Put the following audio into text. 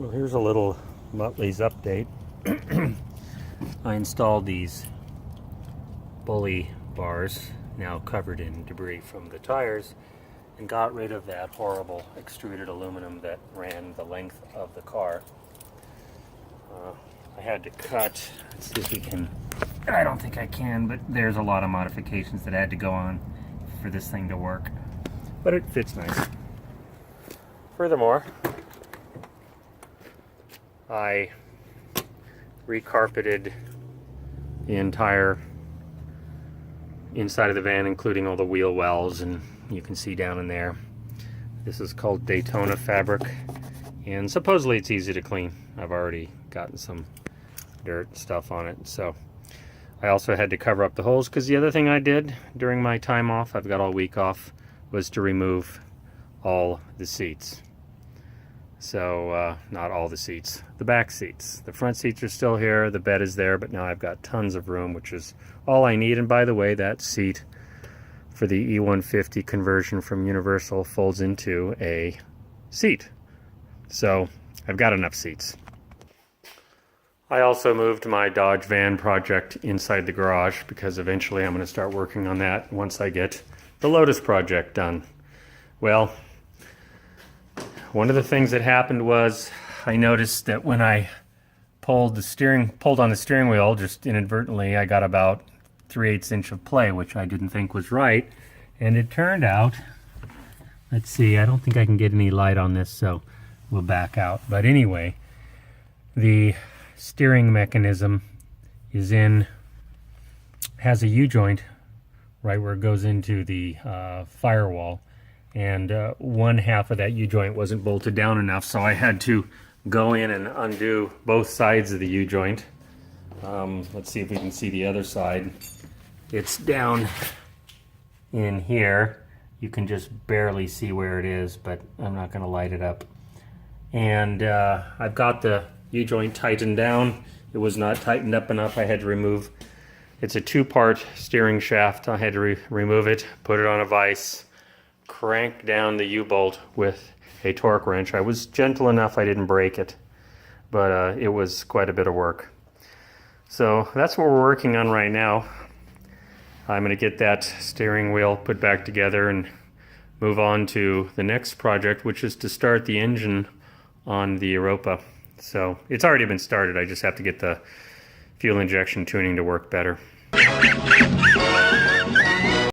So here's a little Muttleys update. I installed these bully bars, now covered in debris from the tires, and got rid of that horrible extruded aluminum that ran the length of the car. I had to cut, let's see if we can, I don't think I can, but there's a lot of modifications that had to go on for this thing to work. But it fits nice. Furthermore, I recarpeted the entire inside of the van, including all the wheel wells, and you can see down in there. This is called Daytona fabric, and supposedly it's easy to clean. I've already gotten some dirt stuff on it, so I also had to cover up the holes, because the other thing I did during my time off, I've got all week off, was to remove all the seats. So not all the seats, the back seats. The front seats are still here, the bed is there, but now I've got tons of room, which is all I need. And by the way, that seat for the E150 conversion from Universal folds into a seat. So I've got enough seats. I also moved my Dodge van project inside the garage, because eventually I'm going to start working on that once I get the Lotus project done. Well, one of the things that happened was I noticed that when I pulled on the steering wheel, just inadvertently, I got about 3/8 inch of play, which I didn't think was right. And it turned out, let's see, I don't think I can get any light on this, so we'll back out. But anyway, the steering mechanism has a U-joint right where it goes into the firewall. And one half of that U-joint wasn't bolted down enough, so I had to go in and undo both sides of the U-joint. Let's see if we can see the other side. It's down in here. You can just barely see where it is, but I'm not going to light it up. And I've got the U-joint tightened down. It was not tightened up enough. I had to remove. It's a two-part steering shaft. I had to remove it, put it on a vise, crank down the U-bolt with a torque wrench. I was gentle enough I didn't break it, but it was quite a bit of work. So that's what we're working on right now. I'm going to get that steering wheel put back together and move on to the next project, which is to start the engine on the Europa. So it's already been started. I just have to get the fuel injection tuning to work better.